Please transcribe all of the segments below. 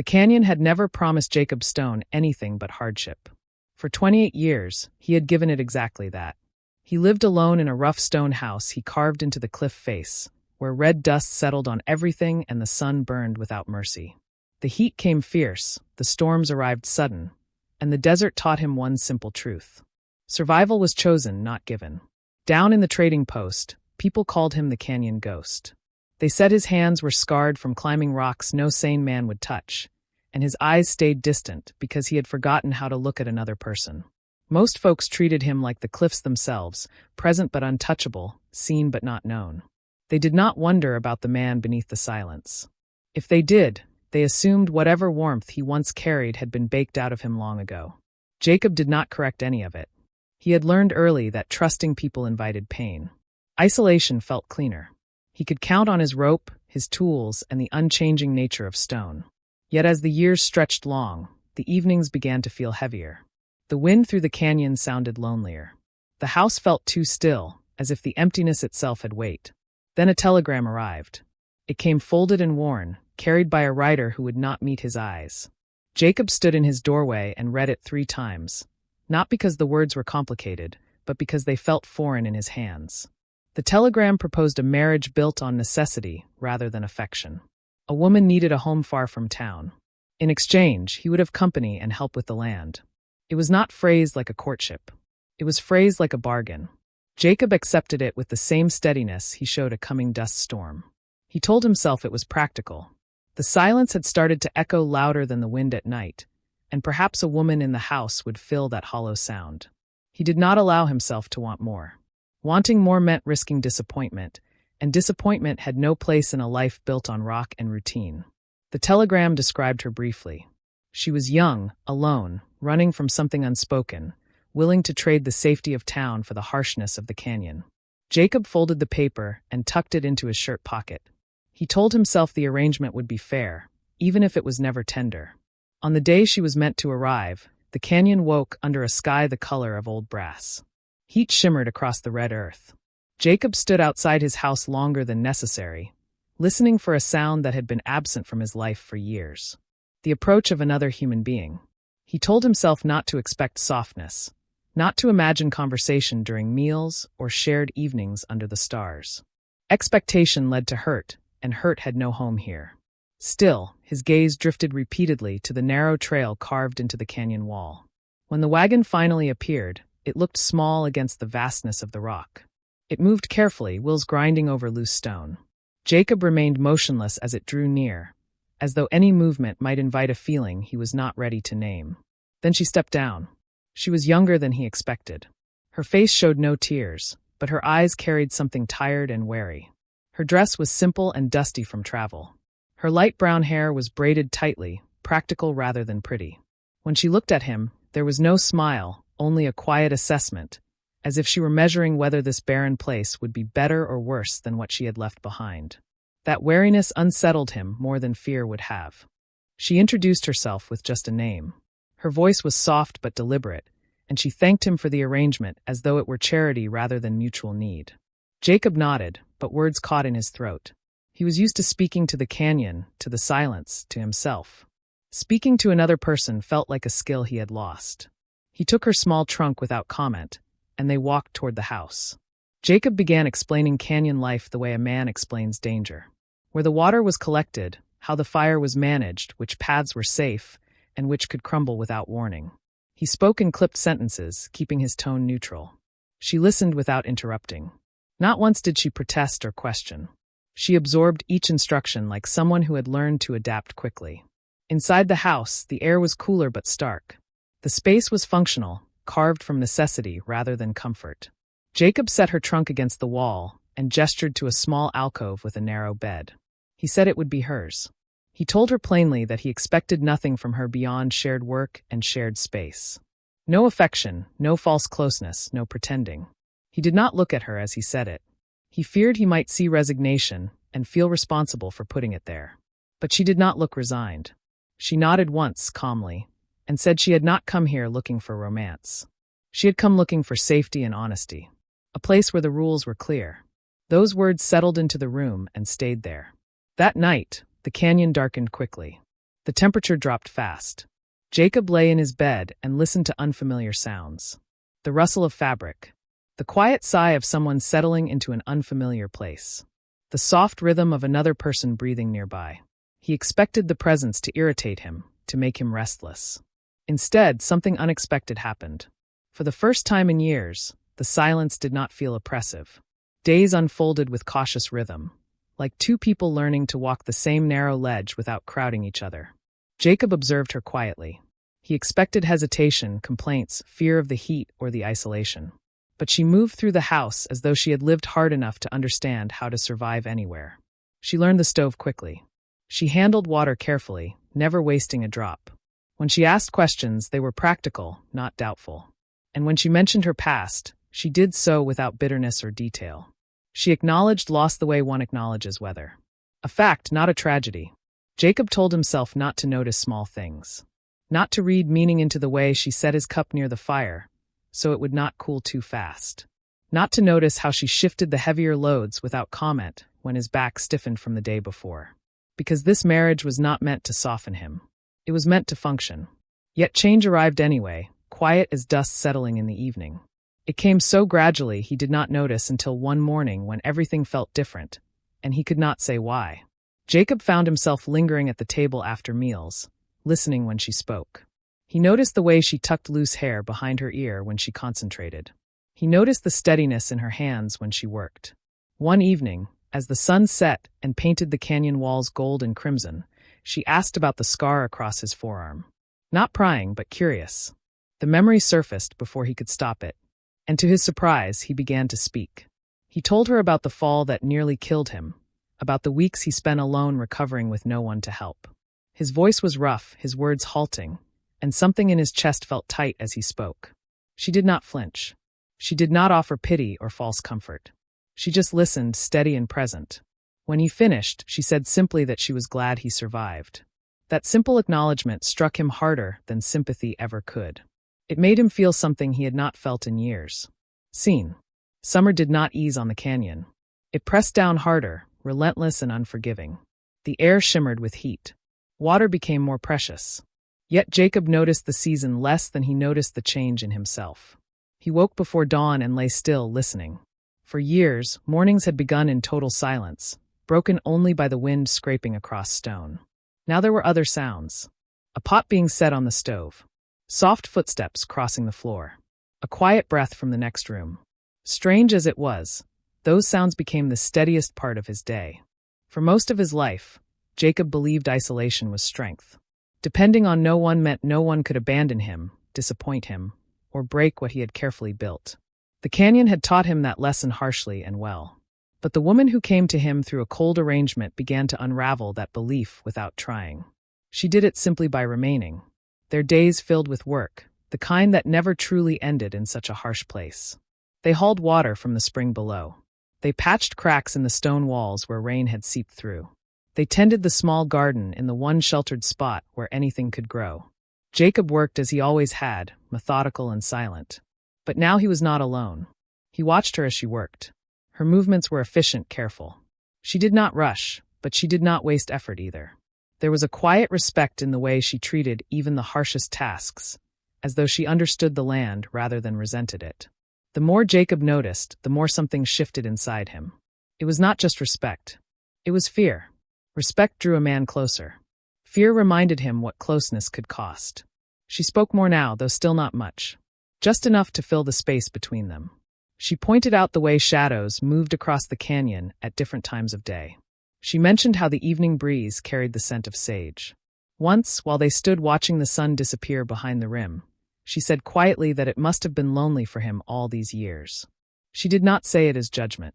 The canyon had never promised Jacob Stone anything but hardship. For 28 years, he had given it exactly that. He lived alone in a rough stone house he carved into the cliff face, where red dust settled on everything and the sun burned without mercy. The heat came fierce, the storms arrived sudden, and the desert taught him one simple truth. Survival was chosen, not given. Down in the trading post, people called him the canyon ghost. They said his hands were scarred from climbing rocks no sane man would touch, and his eyes stayed distant because he had forgotten how to look at another person. Most folks treated him like the cliffs themselves, present but untouchable, seen but not known. They did not wonder about the man beneath the silence. If they did, they assumed whatever warmth he once carried had been baked out of him long ago. Jacob did not correct any of it. He had learned early that trusting people invited pain. Isolation felt cleaner. He could count on his rope, his tools, and the unchanging nature of stone. Yet as the years stretched long, the evenings began to feel heavier. The wind through the canyon sounded lonelier. The house felt too still, as if the emptiness itself had weight. Then a telegram arrived. It came folded and worn, carried by a writer who would not meet his eyes. Jacob stood in his doorway and read it 3 times, not because the words were complicated, but because they felt foreign in his hands. The telegram proposed a marriage built on necessity rather than affection. A woman needed a home far from town. In exchange, he would have company and help with the land. It was not phrased like a courtship. It was phrased like a bargain. Jacob accepted it with the same steadiness he showed a coming dust storm. He told himself it was practical. The silence had started to echo louder than the wind at night, and perhaps a woman in the house would fill that hollow sound. He did not allow himself to want more. Wanting more meant risking disappointment, and disappointment had no place in a life built on rock and routine. The telegram described her briefly. She was young, alone, running from something unspoken, willing to trade the safety of town for the harshness of the canyon. Jacob folded the paper and tucked it into his shirt pocket. He told himself the arrangement would be fair, even if it was never tender. On the day she was meant to arrive, the canyon woke under a sky the color of old brass. Heat shimmered across the red earth. Jacob stood outside his house longer than necessary, listening for a sound that had been absent from his life for years. The approach of another human being. He told himself not to expect softness, not to imagine conversation during meals or shared evenings under the stars. Expectation led to hurt, and hurt had no home here. Still, his gaze drifted repeatedly to the narrow trail carved into the canyon wall. When the wagon finally appeared, it looked small against the vastness of the rock. It moved carefully, wheels grinding over loose stone. Jacob remained motionless as it drew near, as though any movement might invite a feeling he was not ready to name. Then she stepped down. She was younger than he expected. Her face showed no tears, but her eyes carried something tired and wary. Her dress was simple and dusty from travel. Her light brown hair was braided tightly, practical rather than pretty. When she looked at him, there was no smile, only a quiet assessment, as if she were measuring whether this barren place would be better or worse than what she had left behind. That wariness unsettled him more than fear would have. She introduced herself with just a name. Her voice was soft but deliberate, and she thanked him for the arrangement as though it were charity rather than mutual need. Jacob nodded, but words caught in his throat. He was used to speaking to the canyon, to the silence, to himself. Speaking to another person felt like a skill he had lost. He took her small trunk without comment, and they walked toward the house. Jacob began explaining canyon life the way a man explains danger. Where the water was collected, how the fire was managed, which paths were safe, and which could crumble without warning. He spoke in clipped sentences, keeping his tone neutral. She listened without interrupting. Not once did she protest or question. She absorbed each instruction like someone who had learned to adapt quickly. Inside the house, the air was cooler but stark. The space was functional, carved from necessity rather than comfort. Jacob set her trunk against the wall and gestured to a small alcove with a narrow bed. He said it would be hers. He told her plainly that he expected nothing from her beyond shared work and shared space. No affection, no false closeness, no pretending. He did not look at her as he said it. He feared he might see resignation and feel responsible for putting it there. But she did not look resigned. She nodded once, calmly, and said she had not come here looking for romance. She had come looking for safety and honesty, a place where the rules were clear. Those words settled into the room and stayed there. That night, the canyon darkened quickly. The temperature dropped fast. Jacob lay in his bed and listened to unfamiliar sounds. The rustle of fabric. The quiet sigh of someone settling into an unfamiliar place. The soft rhythm of another person breathing nearby. He expected the presence to irritate him, to make him restless. Instead, something unexpected happened. For the first time in years, the silence did not feel oppressive. Days unfolded with cautious rhythm, like two people learning to walk the same narrow ledge without crowding each other. Jacob observed her quietly. He expected hesitation, complaints, fear of the heat or the isolation. But she moved through the house as though she had lived hard enough to understand how to survive anywhere. She learned the stove quickly. She handled water carefully, never wasting a drop. When she asked questions, they were practical, not doubtful. And when she mentioned her past, she did so without bitterness or detail. She acknowledged loss the way one acknowledges weather. A fact, not a tragedy. Jacob told himself not to notice small things. Not to read meaning into the way she set his cup near the fire, so it would not cool too fast. Not to notice how she shifted the heavier loads without comment when his back stiffened from the day before. Because this marriage was not meant to soften him. It was meant to function. Yet change arrived anyway, quiet as dust settling in the evening. It came so gradually he did not notice until one morning when everything felt different, and he could not say why. Jacob found himself lingering at the table after meals, listening when she spoke. He noticed the way she tucked loose hair behind her ear when she concentrated. He noticed the steadiness in her hands when she worked. One evening, as the sun set and painted the canyon walls gold and crimson, she asked about the scar across his forearm. Not prying, but curious. The memory surfaced before he could stop it, and to his surprise, he began to speak. He told her about the fall that nearly killed him, about the weeks he spent alone recovering with no one to help. His voice was rough, his words halting, and something in his chest felt tight as he spoke. She did not flinch. She did not offer pity or false comfort. She just listened, steady and present. When he finished, she said simply that she was glad he survived. That simple acknowledgement struck him harder than sympathy ever could. It made him feel something he had not felt in years. Seen. Summer did not ease on the canyon. It pressed down harder, relentless and unforgiving. The air shimmered with heat. Water became more precious. Yet Jacob noticed the season less than he noticed the change in himself. He woke before dawn and lay still, listening. For years, mornings had begun in total silence, broken only by the wind scraping across stone. Now there were other sounds. A pot being set on the stove. Soft footsteps crossing the floor. A quiet breath from the next room. Strange as it was, those sounds became the steadiest part of his day. For most of his life, Jacob believed isolation was strength. Depending on no one meant no one could abandon him, disappoint him, or break what he had carefully built. The canyon had taught him that lesson harshly and well. But the woman who came to him through a cold arrangement began to unravel that belief without trying. She did it simply by remaining. Their days filled with work, the kind that never truly ended in such a harsh place. They hauled water from the spring below. They patched cracks in the stone walls where rain had seeped through. They tended the small garden in the one sheltered spot where anything could grow. Jacob worked as he always had, methodical and silent. But now he was not alone. He watched her as she worked. Her movements were efficient, careful. She did not rush, but she did not waste effort either. There was a quiet respect in the way she treated even the harshest tasks, as though she understood the land rather than resented it. The more Jacob noticed, the more something shifted inside him. It was not just respect. It was fear. Respect drew a man closer. Fear reminded him what closeness could cost. She spoke more now, though still not much. Just enough to fill the space between them. She pointed out the way shadows moved across the canyon at different times of day. She mentioned how the evening breeze carried the scent of sage. Once, while they stood watching the sun disappear behind the rim, she said quietly that it must have been lonely for him all these years. She did not say it as judgment.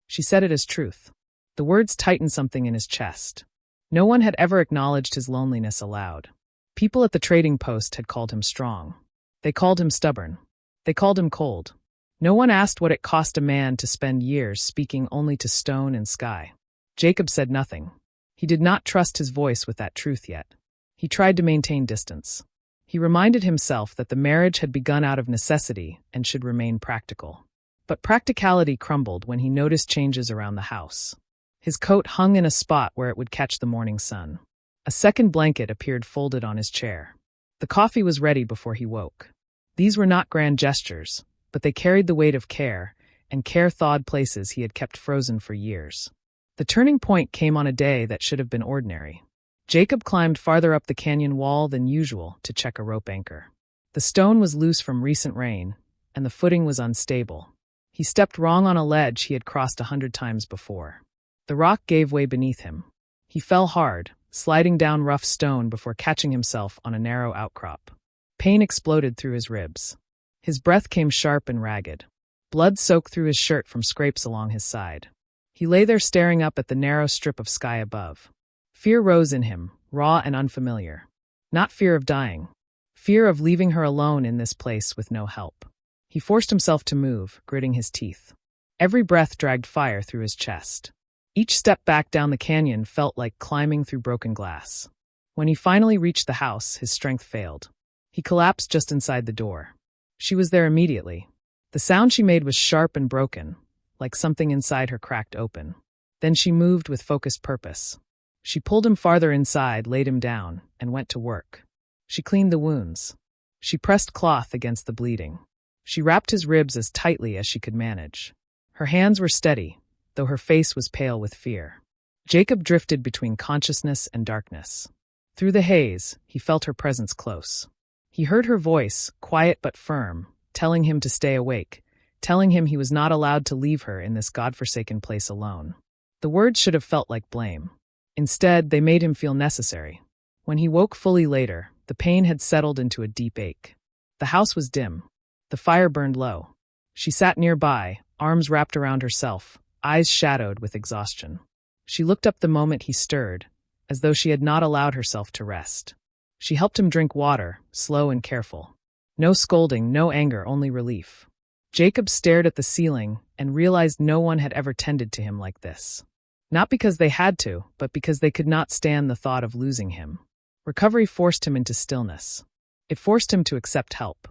She said it as truth. The words tightened something in his chest. No one had ever acknowledged his loneliness aloud. People at the trading post had called him strong. They called him stubborn. They called him cold. No one asked what it cost a man to spend years speaking only to stone and sky. Jacob said nothing. He did not trust his voice with that truth yet. He tried to maintain distance. He reminded himself that the marriage had begun out of necessity and should remain practical. But practicality crumbled when he noticed changes around the house. His coat hung in a spot where it would catch the morning sun. A second blanket appeared folded on his chair. The coffee was ready before he woke. These were not grand gestures, but they carried the weight of care, and care thawed places he had kept frozen for years. The turning point came on a day that should have been ordinary. Jacob climbed farther up the canyon wall than usual to check a rope anchor. The stone was loose from recent rain, and the footing was unstable. He stepped wrong on a ledge he had crossed 100 times before. The rock gave way beneath him. He fell hard, sliding down rough stone before catching himself on a narrow outcrop. Pain exploded through his ribs. His breath came sharp and ragged. Blood soaked through his shirt from scrapes along his side. He lay there staring up at the narrow strip of sky above. Fear rose in him, raw and unfamiliar. Not fear of dying. Fear of leaving her alone in this place with no help. He forced himself to move, gritting his teeth. Every breath dragged fire through his chest. Each step back down the canyon felt like climbing through broken glass. When he finally reached the house, his strength failed. He collapsed just inside the door. She was there immediately. The sound she made was sharp and broken, like something inside her cracked open. Then she moved with focused purpose. She pulled him farther inside, laid him down, and went to work. She cleaned the wounds. She pressed cloth against the bleeding. She wrapped his ribs as tightly as she could manage. Her hands were steady, though her face was pale with fear. Jacob drifted between consciousness and darkness. Through the haze, he felt her presence close. He heard her voice, quiet but firm, telling him to stay awake, telling him he was not allowed to leave her in this godforsaken place alone. The words should have felt like blame. Instead, they made him feel necessary. When he woke fully later, the pain had settled into a deep ache. The house was dim. The fire burned low. She sat nearby, arms wrapped around herself, eyes shadowed with exhaustion. She looked up the moment he stirred, as though she had not allowed herself to rest. She helped him drink water, slow and careful. No scolding, no anger, only relief. Jacob stared at the ceiling and realized no one had ever tended to him like this. Not because they had to, but because they could not stand the thought of losing him. Recovery forced him into stillness. It forced him to accept help.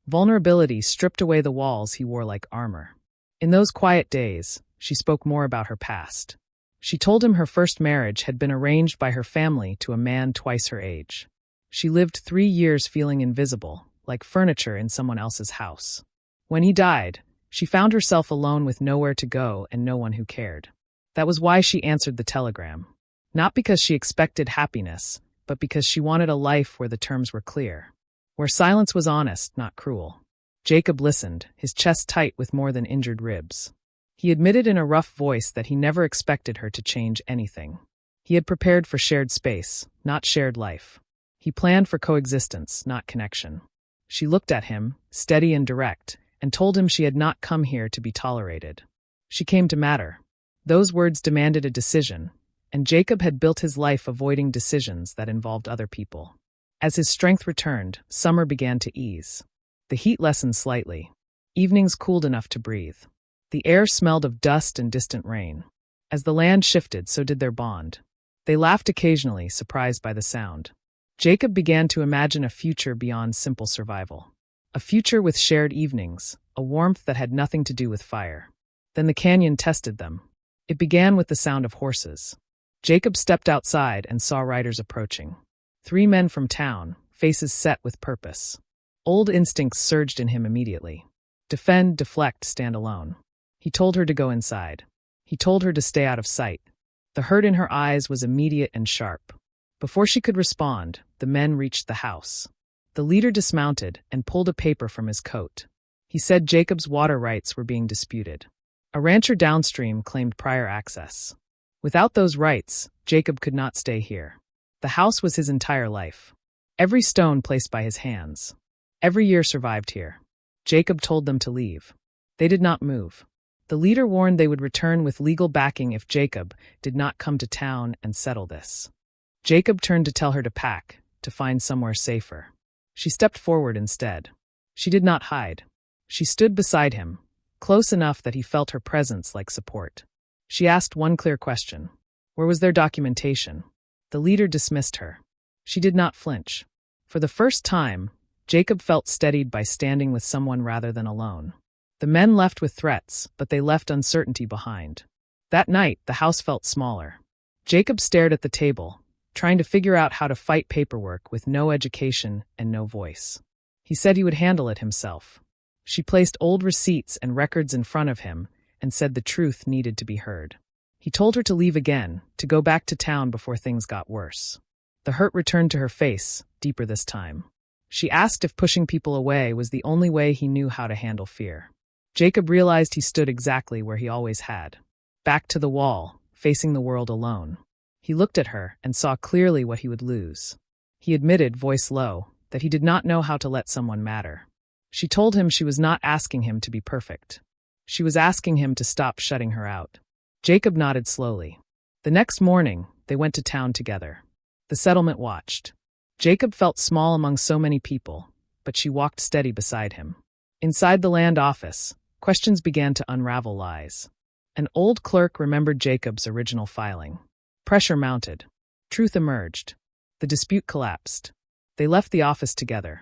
Vulnerability stripped away the walls he wore like armor. In those quiet days, she spoke more about her past. She told him her first marriage had been arranged by her family to a man twice her age. She lived 3 years feeling invisible, like furniture in someone else's house. When he died, she found herself alone with nowhere to go and no one who cared. That was why she answered the telegram. Not because she expected happiness, but because she wanted a life where the terms were clear. Where silence was honest, not cruel. Jacob listened, his chest tight with more than injured ribs. He admitted in a rough voice that he never expected her to change anything. He had prepared for shared space, not shared life. He planned for coexistence, not connection. She looked at him, steady and direct, and told him she had not come here to be tolerated. She came to matter. Those words demanded a decision, and Jacob had built his life avoiding decisions that involved other people. As his strength returned, summer began to ease. The heat lessened slightly. Evenings cooled enough to breathe. The air smelled of dust and distant rain. As the land shifted, so did their bond. They laughed occasionally, surprised by the sound. Jacob began to imagine a future beyond simple survival. A future with shared evenings, a warmth that had nothing to do with fire. Then the canyon tested them. It began with the sound of horses. Jacob stepped outside and saw riders approaching. 3 men from town, faces set with purpose. Old instincts surged in him immediately. Defend, deflect, stand alone. He told her to go inside. He told her to stay out of sight. The hurt in her eyes was immediate and sharp. Before she could respond, the men reached the house. The leader dismounted and pulled a paper from his coat. He said Jacob's water rights were being disputed. A rancher downstream claimed prior access. Without those rights, Jacob could not stay here. The house was his entire life. Every stone placed by his hands. Every year survived here. Jacob told them to leave. They did not move. The leader warned they would return with legal backing if Jacob did not come to town and settle this. Jacob turned to tell her to pack, to find somewhere safer. She stepped forward instead. She did not hide. She stood beside him, close enough that he felt her presence like support. She asked one clear question. Where was their documentation? The leader dismissed her. She did not flinch. For the first time, Jacob felt steadied by standing with someone rather than alone. The men left with threats, but they left uncertainty behind. That night, the house felt smaller. Jacob stared at the table, trying to figure out how to fight paperwork with no education and no voice. He said he would handle it himself. She placed old receipts and records in front of him and said the truth needed to be heard. He told her to leave again, to go back to town before things got worse. The hurt returned to her face, deeper this time. She asked if pushing people away was the only way he knew how to handle fear. Jacob realized he stood exactly where he always had. Back to the wall, facing the world alone. He looked at her and saw clearly what he would lose. He admitted, voice low, that he did not know how to let someone matter. She told him she was not asking him to be perfect. She was asking him to stop shutting her out. Jacob nodded slowly. The next morning, they went to town together. The settlement watched. Jacob felt small among so many people, but she walked steady beside him. Inside the land office, questions began to unravel lies. An old clerk remembered Jacob's original filing. Pressure mounted. Truth emerged. The dispute collapsed. They left the office together.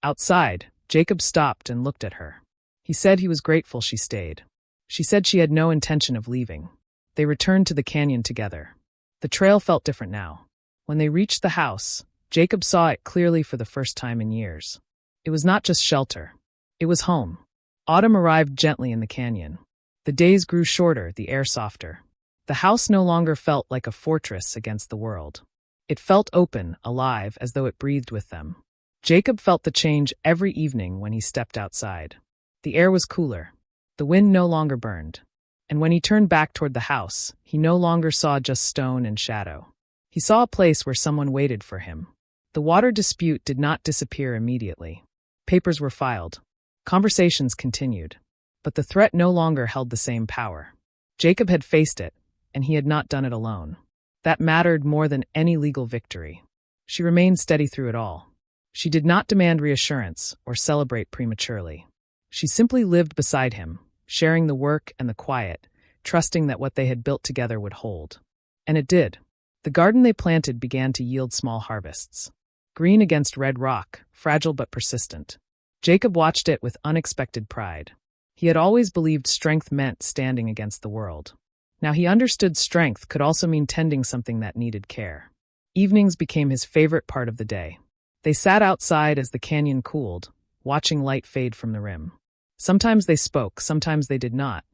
Outside, Jacob stopped and looked at her. He said he was grateful she stayed. She said she had no intention of leaving. They returned to the canyon together. The trail felt different now. When they reached the house, Jacob saw it clearly for the first time in years. It was not just shelter. It was home. Autumn arrived gently in the canyon. The days grew shorter, the air softer. The house no longer felt like a fortress against the world. It felt open, alive, as though it breathed with them. Jacob felt the change every evening when he stepped outside. The air was cooler. The wind no longer burned. And when he turned back toward the house, he no longer saw just stone and shadow. He saw a place where someone waited for him. The water dispute did not disappear immediately. Papers were filed. Conversations continued. But the threat no longer held the same power. Jacob had faced it, and he had not done it alone. That mattered more than any legal victory. She remained steady through it all. She did not demand reassurance or celebrate prematurely. She simply lived beside him, sharing the work and the quiet, trusting that what they had built together would hold. And it did. The garden they planted began to yield small harvests. Green against red rock, fragile but persistent. Jacob watched it with unexpected pride. He had always believed strength meant standing against the world. Now he understood strength could also mean tending something that needed care. Evenings became his favorite part of the day. They sat outside as the canyon cooled, watching light fade from the rim. Sometimes they spoke, sometimes they did not.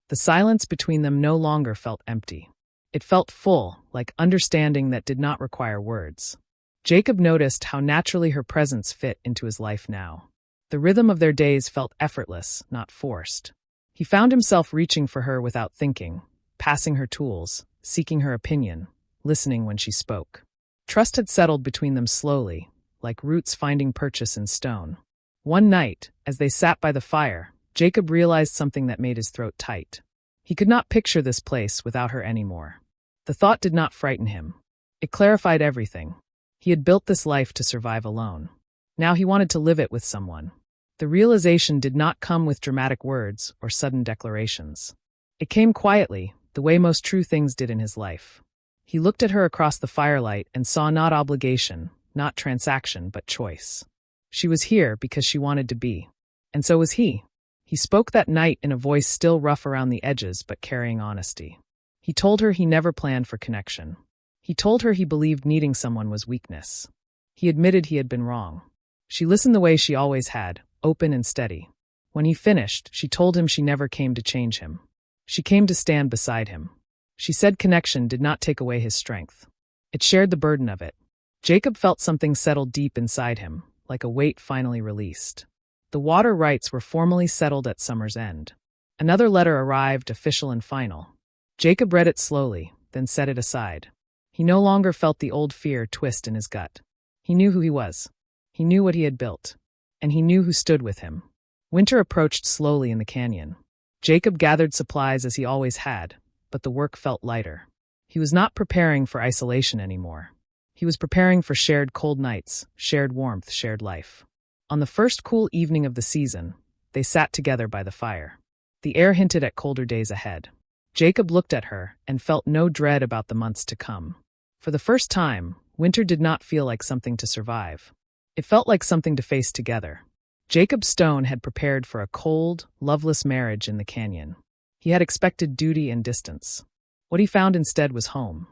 The silence between them no longer felt empty. It felt full, like understanding that did not require words. Jacob noticed how naturally her presence fit into his life now. The rhythm of their days felt effortless, not forced. He found himself reaching for her without thinking, passing her tools, seeking her opinion, listening when she spoke. Trust had settled between them slowly, like roots finding purchase in stone. One night, as they sat by the fire, Jacob realized something that made his throat tight. He could not picture this place without her anymore. The thought did not frighten him. It clarified everything. He had built this life to survive alone. Now he wanted to live it with someone. The realization did not come with dramatic words or sudden declarations. It came quietly, the way most true things did in his life. He looked at her across the firelight and saw not obligation, not transaction, but choice. She was here because she wanted to be. And so was he. He spoke that night in a voice still rough around the edges but carrying honesty. He told her he never planned for connection. He told her he believed needing someone was weakness. He admitted he had been wrong. She listened the way she always had, open and steady. When he finished, she told him she never came to change him. She came to stand beside him. She said connection did not take away his strength. It shared the burden of it. Jacob felt something settle deep inside him, like a weight finally released. The water rights were formally settled at summer's end. Another letter arrived, official and final. Jacob read it slowly, then set it aside. He no longer felt the old fear twist in his gut. He knew who he was. He knew what he had built. And he knew who stood with him. Winter approached slowly in the canyon. Jacob gathered supplies as he always had, but the work felt lighter. He was not preparing for isolation anymore. He was preparing for shared cold nights, shared warmth, shared life. On the first cool evening of the season, they sat together by the fire. The air hinted at colder days ahead. Jacob looked at her and felt no dread about the months to come. For the first time, winter did not feel like something to survive. It felt like something to face together. Jacob Stone had prepared for a cold, loveless marriage in the canyon. He had expected duty and distance. What he found instead was home.